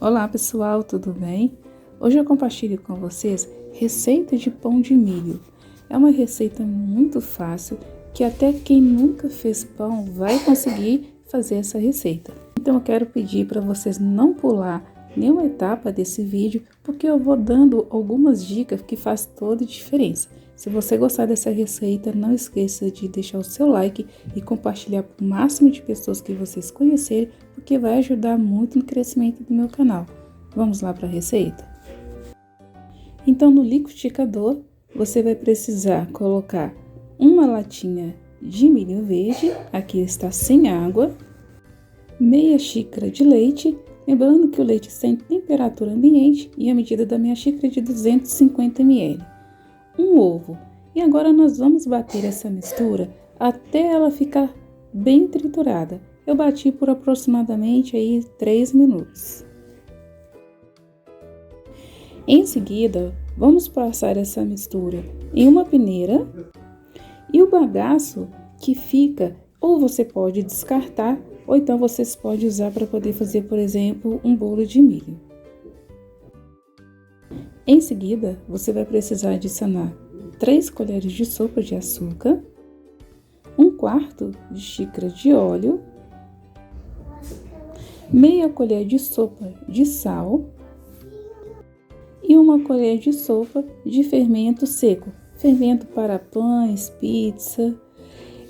Olá pessoal, tudo bem? Hoje eu compartilho com vocês receita de pão de milho. É uma receita muito fácil que até quem nunca fez pão vai conseguir fazer essa receita. Então eu quero pedir para vocês não pular nenhuma etapa desse vídeo, porque eu vou dando algumas dicas que faz toda a diferença. Se você gostar dessa receita, não esqueça de deixar o seu like e compartilhar para o máximo de pessoas que vocês conhecerem, porque vai ajudar muito no crescimento do meu canal. Vamos lá para a receita? Então, no liquidificador, você vai precisar colocar uma latinha de milho verde, aqui está sem água, meia xícara de leite, lembrando que o leite está em temperatura ambiente e a medida da minha xícara é de 250 ml. Um ovo. E agora nós vamos bater essa mistura até ela ficar bem triturada. Eu bati por aproximadamente aí 3 minutos. Em seguida, vamos passar essa mistura em uma peneira e o bagaço que fica, ou você pode descartar, ou então vocês podem usar para poder fazer, por exemplo, um bolo de milho. Em seguida, você vai precisar adicionar 3 colheres de sopa de açúcar, 1/4 de xícara de óleo, meia colher de sopa de sal e 1 colher de sopa de fermento seco, fermento para pães, pizza.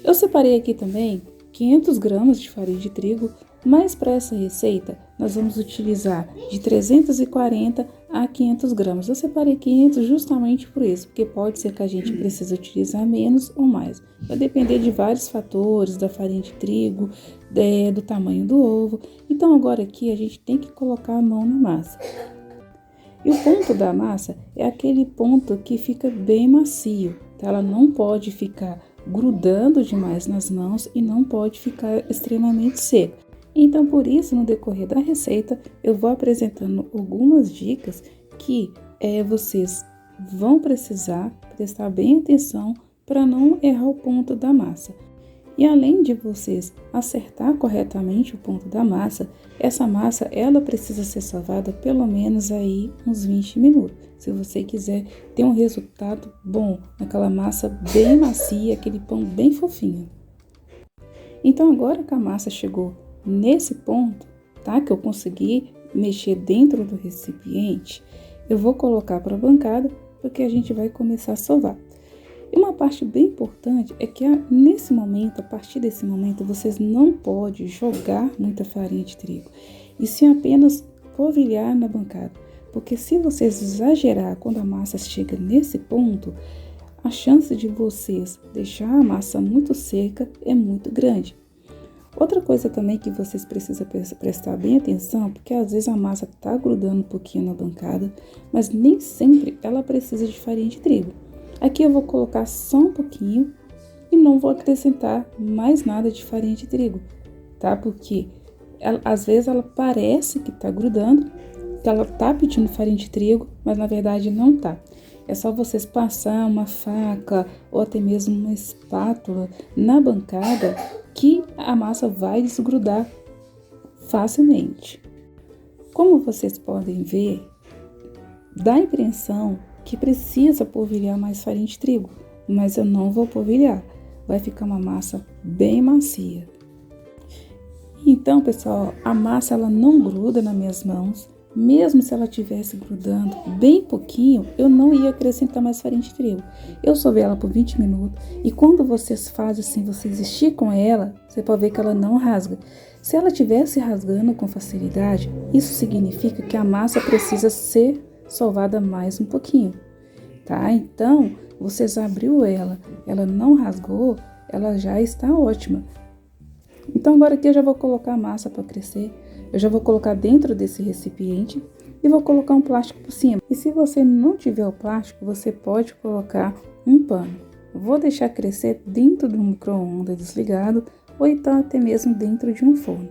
Eu separei aqui também 500 gramas de farinha de trigo, mas para essa receita nós vamos utilizar de 340 a 500 gramas. Eu separei 500 justamente por isso, porque pode ser que a gente precise utilizar menos ou mais. Vai depender de vários fatores, da farinha de trigo, do tamanho do ovo. Então agora aqui a gente tem que colocar a mão na massa. E o ponto da massa é aquele ponto que fica bem macio, tá? Ela não pode ficar grudando demais nas mãos e não pode ficar extremamente seca. Então, por isso, no decorrer da receita, eu vou apresentando algumas dicas que vocês vão precisar prestar bem atenção para não errar o ponto da massa. E além de vocês acertar corretamente o ponto da massa, essa massa ela precisa ser sovada pelo menos aí uns 20 minutos. Se você quiser ter um resultado bom, aquela massa bem macia, aquele pão bem fofinho. Então agora que a massa chegou nesse ponto, tá? Que eu consegui mexer dentro do recipiente, eu vou colocar para a bancada porque a gente vai começar a sovar. E uma parte bem importante é que nesse momento, a partir desse momento, vocês não podem jogar muita farinha de trigo, e sim apenas polvilhar na bancada, porque se vocês exagerar quando a massa chega nesse ponto, a chance de vocês deixar a massa muito seca é muito grande. Outra coisa também que vocês precisam prestar bem atenção, porque às vezes a massa tá grudando um pouquinho na bancada, mas nem sempre ela precisa de farinha de trigo. Aqui eu vou colocar só um pouquinho e não vou acrescentar mais nada de farinha de trigo, tá? Porque às vezes ela parece que tá grudando, que ela tá pedindo farinha de trigo, mas na verdade não tá. É só vocês passar uma faca ou até mesmo uma espátula na bancada que a massa vai desgrudar facilmente. Como vocês podem ver, dá a impressão que precisa polvilhar mais farinha de trigo, mas eu não vou polvilhar, vai ficar uma massa bem macia. Então, pessoal, a massa ela não gruda nas minhas mãos, mesmo se ela estivesse grudando bem pouquinho, eu não ia acrescentar mais farinha de trigo. Eu sovei ela por 20 minutos e quando vocês fazem assim, vocês esticam ela, você pode ver que ela não rasga. Se ela estivesse rasgando com facilidade, isso significa que a massa precisa ser sovada mais um pouquinho, tá? Então, vocês abriu ela não rasgou, ela já está ótima. Então, agora aqui eu já vou colocar a massa para crescer, eu já vou colocar dentro desse recipiente e vou colocar um plástico por cima. E se você não tiver o plástico, você pode colocar um pano. Vou deixar crescer dentro do micro-ondas desligado ou então até mesmo dentro de um forno.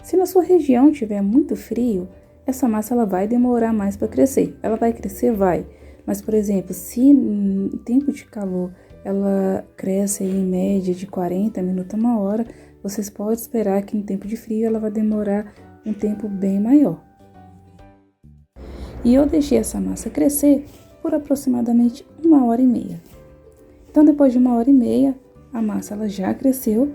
Se na sua região tiver muito frio, essa massa ela vai demorar mais para crescer. Ela vai crescer? Vai. Mas, por exemplo, se em tempo de calor ela cresce aí em média de 40 minutos a 1 hora, vocês podem esperar que no tempo de frio ela vai demorar um tempo bem maior. E eu deixei essa massa crescer por aproximadamente 1h30. Então, depois de 1h30, a massa ela já cresceu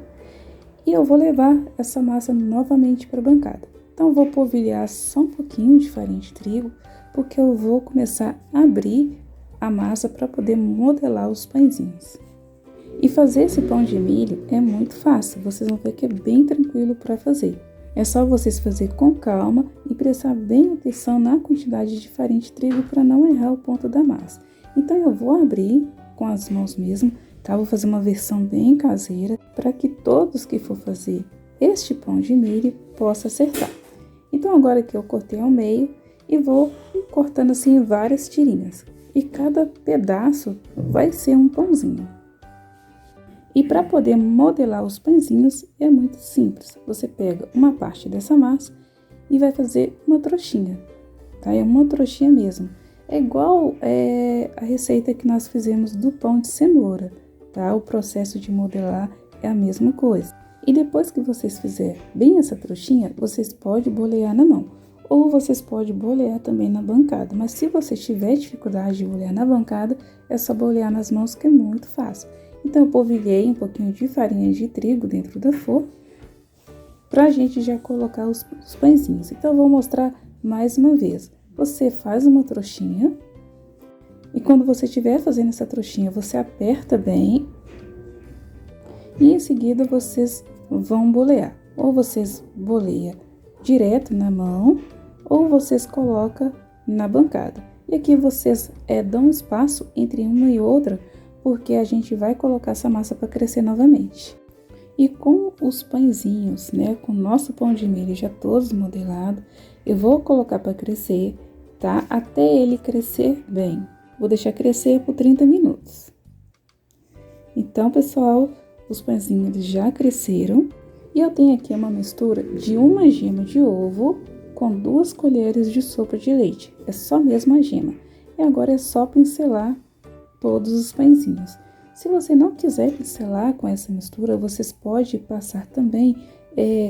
e eu vou levar essa massa novamente para a bancada. Então, eu vou polvilhar só um pouquinho de farinha de trigo, porque eu vou começar a abrir a massa para poder modelar os pãezinhos. E fazer esse pão de milho é muito fácil, vocês vão ver que é bem tranquilo para fazer. É só vocês fazer com calma e prestar bem atenção na quantidade de farinha de trigo para não errar o ponto da massa. Então eu vou abrir com as mãos mesmo, tá? Vou fazer uma versão bem caseira para que todos que for fazer este pão de milho possam acertar. Então agora que eu cortei ao meio e vou cortando assim em várias tirinhas. E cada pedaço vai ser um pãozinho. E para poder modelar os pãezinhos é muito simples. Você pega uma parte dessa massa e vai fazer uma trouxinha, tá? É uma trouxinha mesmo. É igual a receita que nós fizemos do pão de cenoura, tá? O processo de modelar é a mesma coisa. E depois que vocês fizerem bem essa trouxinha, vocês podem bolear na mão. Ou vocês podem bolear também na bancada. Mas se você tiver dificuldade de bolear na bancada, é só bolear nas mãos que é muito fácil. Então, eu polvilhei um pouquinho de farinha de trigo dentro da forma para a gente já colocar os pãezinhos. Então, eu vou mostrar mais uma vez. Você faz uma trouxinha e quando você estiver fazendo essa trouxinha, você aperta bem e em seguida vocês vão bolear. Ou vocês boleiam direto na mão ou vocês colocam na bancada. E aqui vocês dão espaço entre uma e outra, porque a gente vai colocar essa massa para crescer novamente. E com os pãezinhos, né, com o nosso pão de milho já todos modelados, eu vou colocar para crescer, tá? Até ele crescer bem. Vou deixar crescer por 30 minutos. Então, pessoal, os pãezinhos eles já cresceram. E eu tenho aqui uma mistura de uma gema de ovo com 2 colheres de sopa de leite. É só mesmo a gema. E agora é só pincelar todos os pãezinhos. Se você não quiser pincelar com essa mistura, vocês podem passar também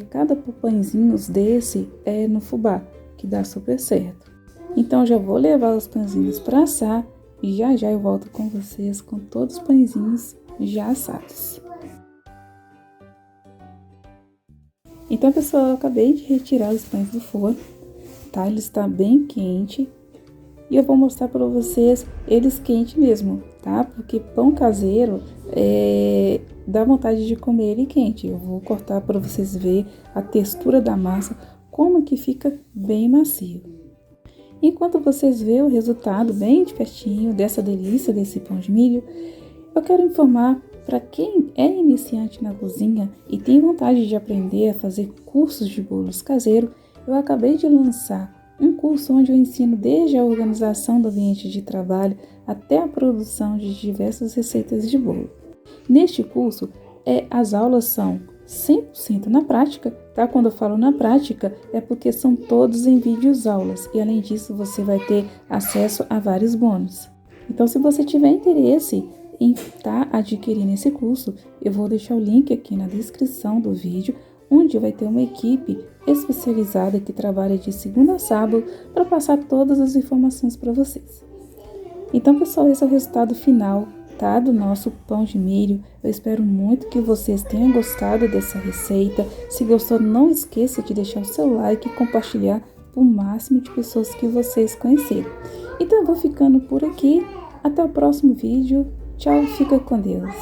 cada pãezinho desse no fubá, que dá super certo. Então, já vou levar os pãezinhos para assar e já eu volto com vocês com todos os pãezinhos já assados. Então, pessoal, eu acabei de retirar os pães do forno, tá? Ele está bem quente. E eu vou mostrar para vocês eles quentes mesmo, tá? Porque pão caseiro dá vontade de comer ele quente. Eu vou cortar para vocês verem a textura da massa, como que fica bem macio. Enquanto vocês veem o resultado bem de pertinho dessa delícia desse pão de milho, eu quero informar para quem é iniciante na cozinha e tem vontade de aprender a fazer cursos de bolos caseiros, eu acabei de lançar um curso onde eu ensino desde a organização do ambiente de trabalho até a produção de diversas receitas de bolo. Neste curso, as aulas são 100% na prática, tá? Quando eu falo na prática, é porque são todos em vídeos aulas e além disso você vai ter acesso a vários bônus. Então, se você tiver interesse em estar adquirindo esse curso, eu vou deixar o link aqui na descrição do vídeo, onde vai ter uma equipe especializada que trabalha de segunda a sábado para passar todas as informações para vocês. Então, pessoal, esse é o resultado final, tá, do nosso pão de milho. Eu espero muito que vocês tenham gostado dessa receita. Se gostou, não esqueça de deixar o seu like e compartilhar para o máximo de pessoas que vocês conhecerem. Então, eu vou ficando por aqui. Até o próximo vídeo. Tchau, fica com Deus.